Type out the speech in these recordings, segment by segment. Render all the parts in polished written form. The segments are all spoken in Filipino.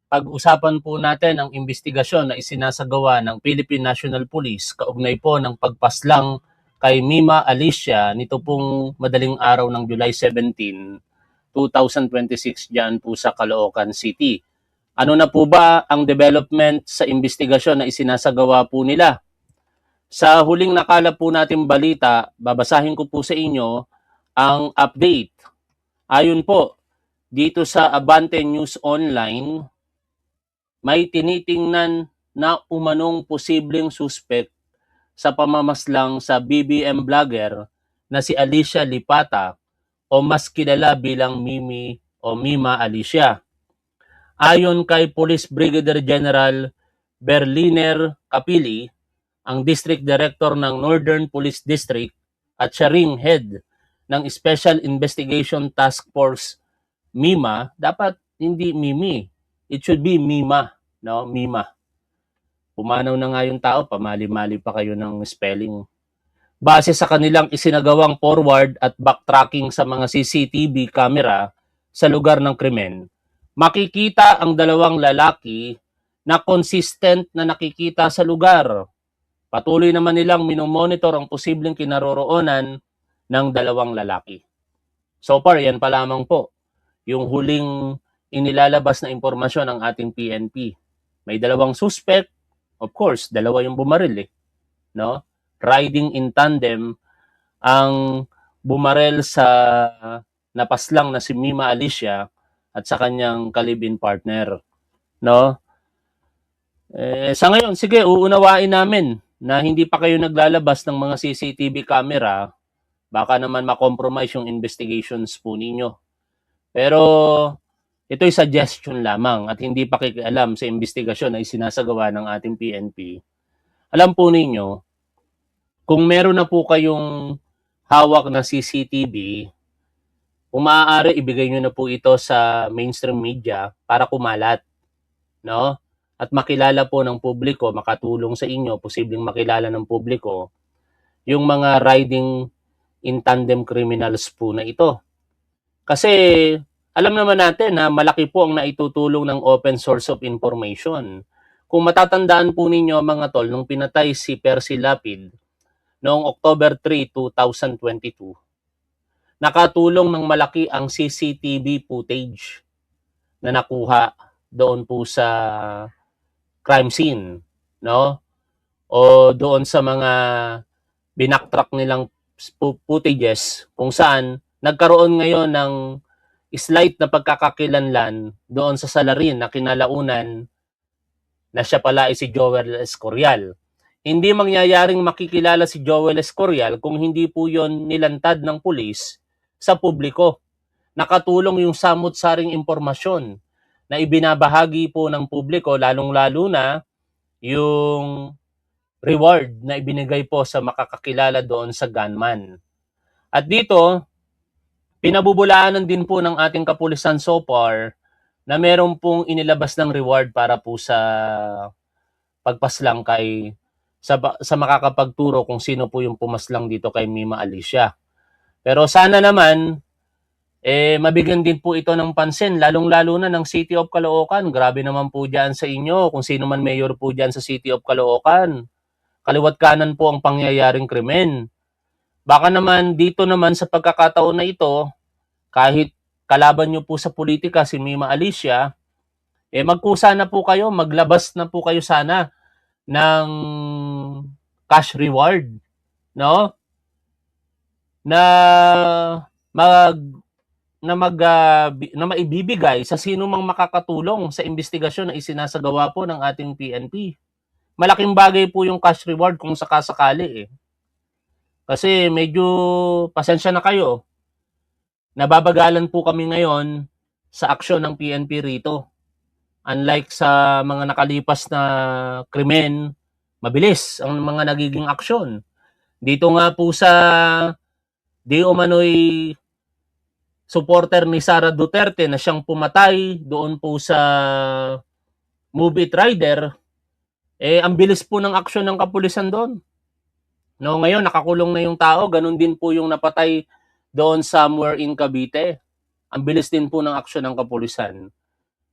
Pag-usapan po natin ang investigasyon na isinasagawa ng Philippine National Police kaugnay po ng pagpaslang kay Mima Alicia nito pong madaling araw ng July 17, 2026 diyan po sa Caloocan City. Ano na po ba ang development sa investigasyon na isinasagawa po nila? Sa huling nakalap po nating balita, babasahin ko po sa inyo ang update. Ayon po dito sa Abante News Online, may tinitingnan na umanong posibleng suspect sa pamamaslang sa BBM vlogger na si Alicia Lipata o mas kilala bilang Mimi o Mima Alicia. Ayon kay Police Brigadier General Berliner Capili, ang District Director ng Northern Police District at siya ring head ng Special Investigation Task Force Mima, dapat hindi Mimi. It should be Mima, no? Mima. Pumanaw na nga yung tao, pamali-mali pa kayo ng spelling. Base sa kanilang isinagawang forward at backtracking sa mga CCTV camera sa lugar ng krimen, makikita ang dalawang lalaki na consistent na nakikita sa lugar. Patuloy naman nilang minomonitor ang posibleng kinaroroonan ng dalawang lalaki. So far, yan pa lamang po yung huling inilalabas na impormasyon ng ating PNP. May dalawang suspect, of course, dalawa yung bumaril no? Riding in tandem ang bumarel sa napaslang na si Mima Alicia at sa kanyang kalibin partner, no? Sa ngayon, sige, uunawain namin na hindi pa kayo naglalabas ng mga CCTV camera, baka naman makompromise yung investigations po ninyo. Pero ito'y suggestion lamang at hindi pakikialam sa investigasyon na isinasagawa ng ating PNP. Alam po ninyo, kung meron na po kayong hawak na CCTV, kung maaari, ibigay nyo na po ito sa mainstream media para kumalat, no? At makilala po ng publiko, makatulong sa inyo, posibleng makilala ng publiko, yung mga riding in tandem criminals po na ito. Kasi alam naman natin na malaki po ang naitutulong ng open source of information. Kung matatandaan po ninyo mga tol, nung pinatay si Percy Lapid noong October 3, 2022, nakatulong ng malaki ang CCTV footage na nakuha doon po sa crime scene, no? O doon sa mga binaktrack nilang footages kung saan nagkaroon ngayon ng slight na pagkakakilanlan doon sa salarin na kinalaunan na siya pala ay si Joel Escorial. Hindi mangyayaring makikilala si Joel Escorial kung hindi po yon nilantad ng pulis sa publiko. Nakatulong yung samot-saring impormasyon na ibinabahagi po ng publiko, lalong-lalo na yung reward na ibinigay po sa makakakilala doon sa gunman. At dito, pinabubulaanan din po ng ating kapulisan so far na meron pong inilabas ng reward para po sa pagpaslang kay sa makakapagturo kung sino po yung pumaslang dito kay Mima Alicia. Pero sana naman mabigyan din po ito ng pansin, lalong-lalo na ng City of Caloocan. Grabe naman po diyan sa inyo kung sino man mayor po diyan sa City of Caloocan. Kaliwat kanan po ang pangyayaring krimen. Baka naman dito naman sa pagkakataon na ito, kahit kalaban nyo po sa politika si Mima Alicia, magkusa na po kayo, maglabas na po kayo sana ng cash reward, no? Na maibibigay sa sino mang makakatulong sa investigasyon na isinasagawa po ng ating PNP. Malaking bagay po yung cash reward kung sakasakali Kasi medyo pasensya na kayo. Nababagalan po kami ngayon sa aksyon ng PNP rito. Unlike sa mga nakalipas na krimen, mabilis ang mga nagiging aksyon. Dito nga po sa di umano'y supporter ni Sara Duterte na siyang pumatay doon po sa Move It Rider, ang bilis po ng aksyon ng kapulisan doon. No, ngayon nakakulong na yung tao, ganun din po yung napatay doon somewhere in Cavite. Ang bilis din po ng aksyon ng kapulisan.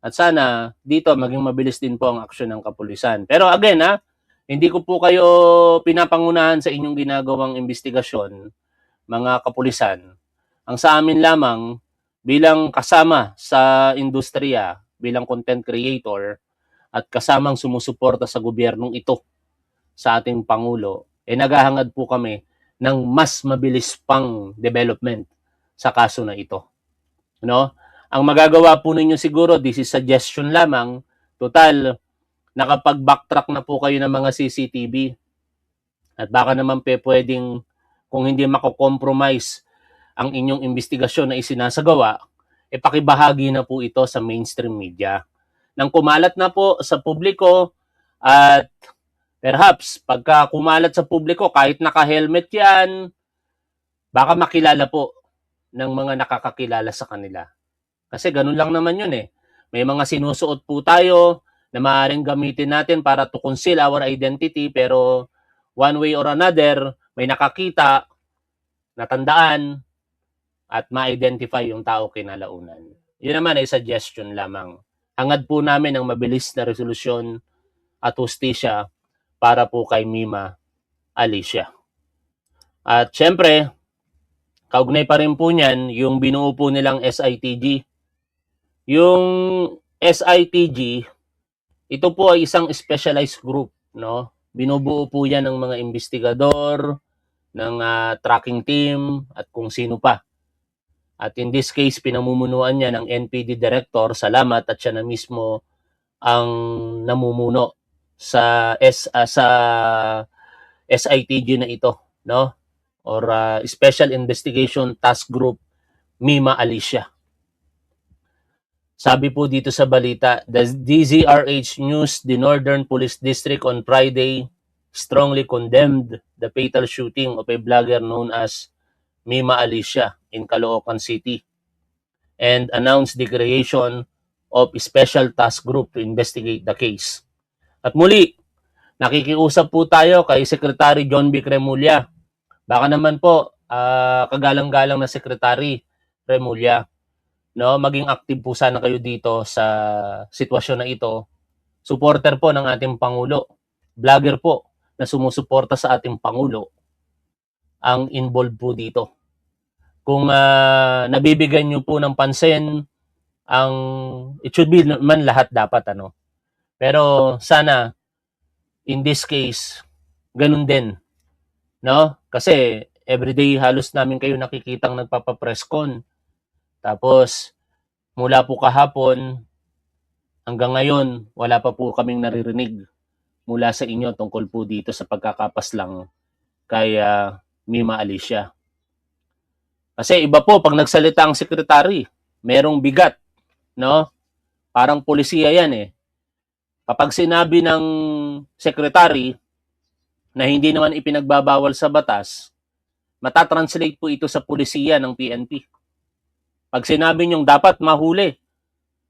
At sana dito maging mabilis din po ang aksyon ng kapulisan. Pero again hindi ko po kayo pinapangunahan sa inyong ginagawang investigasyon, mga kapulisan. Ang sa amin lamang bilang kasama sa industriya, bilang content creator at kasamang sumusuporta sa gobyernong ito, sa ating Pangulo, naghahangad po kami ng mas mabilis pang development sa kaso na ito. No? Ang magagawa po ninyo siguro, this is suggestion lamang, total, nakapag-backtrack na po kayo ng mga CCTV at baka naman pwedeng kung hindi mako-compromise ang inyong investigasyon na isinasagawa, pakibahagi na po ito sa mainstream media. Nang kumalat na po sa publiko at perhaps pagka kumalat sa publiko kahit naka-helmet yan, baka makilala po ng mga nakakakilala sa kanila. Kasi ganun lang naman yun May mga sinusuot po tayo na maaaring gamitin natin para to conceal our identity, pero one way or another, may nakakita, natandaan, at ma-identify yung tao kinalaunan. Yun naman ay suggestion lamang. Hangad po namin ang mabilis na resolusyon at hustisya para po kay Mima Alicia. At syempre, kaugnay pa rin po niyan, yung binuo po nilang SITG. Yung SITG, ito po ay isang specialized group, no? Binubuo po yan ng mga investigador, ng tracking team, at kung sino pa. At in this case, pinamumunuan niya ng NPD Director, salamat, at siya na mismo ang namumuno sa SITG na ito, no? Or Special Investigation Task Group Mima Alicia. Sabi po dito sa balita, the DZRH News, the Northern Police District on Friday strongly condemned the fatal shooting of a vlogger known as Mima Alicia in Caloocan City and announced the creation of a special task group to investigate the case. At muli, nakikiusap po tayo kay Secretary John B. Cremulya. Baka naman po, kagalang-galang na Secretary Cremulya, no, maging active po sana kayo dito sa sitwasyon na ito. Supporter po ng ating Pangulo, vlogger po na sumusuporta sa ating Pangulo ang involved po dito. Kung nabibigyan nyo po ng pansin, it should be man lahat dapat Pero sana in this case ganun din, no? Kasi everyday halos namin kayo nakikitang nagpapa-press con. Tapos, mula po kahapon hanggang ngayon, wala pa po kaming naririnig mula sa inyo tungkol po dito sa pagkakapaslang kay Mima Alicia. Kasi iba po, pag nagsalita ang sekretary, merong bigat, no? Parang polisiya yan Kapag sinabi ng sekretary na hindi naman ipinagbabawal sa batas, matatranslate po ito sa polisiya ng PNP. Pag sinabi niyong dapat mahuli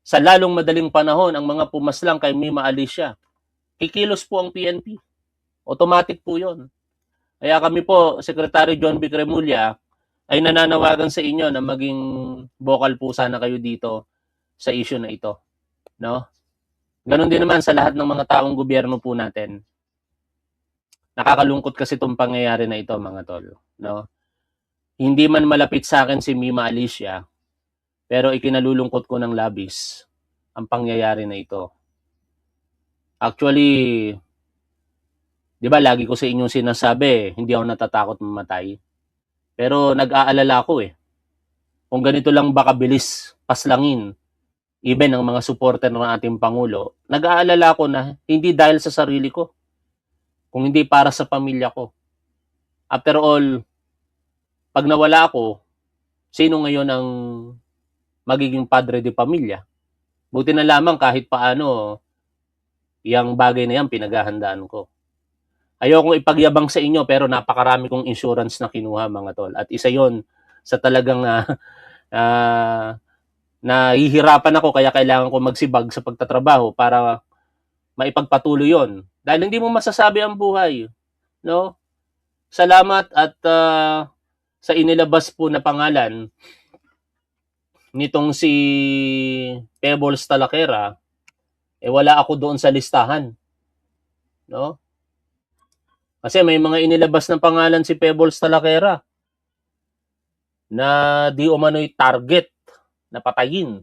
sa lalong madaling panahon ang mga pumaslang kay Mima Alicia, kikilos po ang PNP. Automatic po yon. Kaya kami po, Secretary John B. Cremulya, ay nananawagan sa inyo na maging vocal po sana kayo dito sa issue na ito. No? Ganon din naman sa lahat ng mga taong gobyerno po natin. Nakakalungkot kasi itong pangyayari na ito, mga tol. No? Hindi man malapit sa akin si Mima Alicia, pero ikinalulungkot ko ng labis ang pangyayari na ito. Actually, di ba lagi ko sa inyong sinasabi, hindi ako natatakot mamatay. Pero nag-aalala ako Kung ganito lang ba kabilis paslangin, even ang mga supporter ng ating Pangulo, nag-aalala ako na hindi dahil sa sarili ko, kung hindi para sa pamilya ko. After all, pag nawala ako, sino ngayon ang magiging padre de pamilya? Buti na lamang kahit paano, yung bagay na yan pinaghahandaan ko. Ayokong ipagyabang sa inyo pero napakarami kong insurance na kinuha, mga tol. At isa yon sa talagang nahihirapan ako kaya kailangan ko magsibag sa pagtatrabaho para maipagpatuloy yon. Dahil hindi mo masasabi ang buhay. No? Salamat at sa inilabas po na pangalan nitong si Pebbles Talakera, wala ako doon sa listahan, no? Kasi may mga inilabas ng pangalan si Pebbles Talakera na di umano'y target na patayin,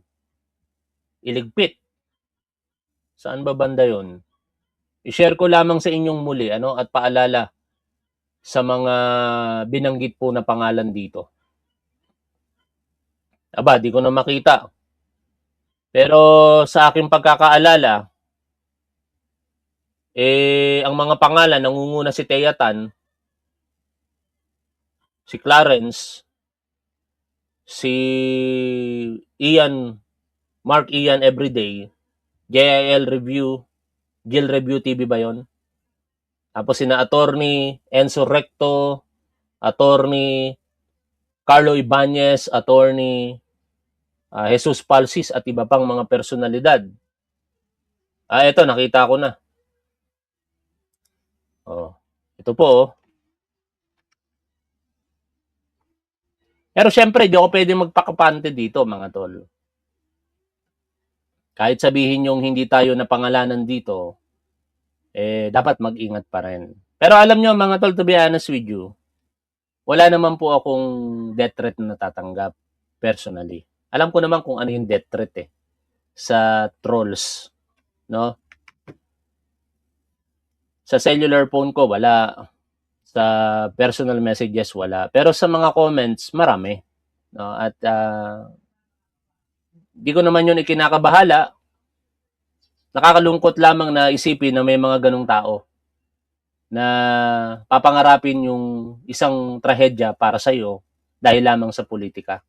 iligpit. Saan ba banda yon? I-share ko lamang sa inyong muli at paalala sa mga binanggit po na pangalan dito. Aba, di ko na makita. Pero sa aking pagkakaalala, ang mga pangalan, nangunguna si Teyatan, si Clarence, si Mark Ian Everyday, JIL Review, Jill Review TV ba yon? Tapos sina Attorney Enzo Recto, Attorney Carlo Ibanez, Attorney Jesus Palsis at iba pang mga personalidad. Ito, nakita ko na. Ito po. Pero syempre, di ako pwede magpakapante dito, mga tol. Kahit sabihin yung hindi tayo napangalanan dito, dapat mag-ingat pa rin. Pero alam nyo, mga tol, to be honest with you, wala naman po akong death threat na natatanggap personally. Alam ko naman kung ano yung death threat sa trolls, no? Sa cellular phone ko, wala. Sa personal messages, wala. Pero sa mga comments, marami. No? At di ko naman yun ikinakabahala. Nakakalungkot lamang na isipin na may mga ganong tao na papangarapin yung isang trahedya para sa'yo dahil lamang sa politika.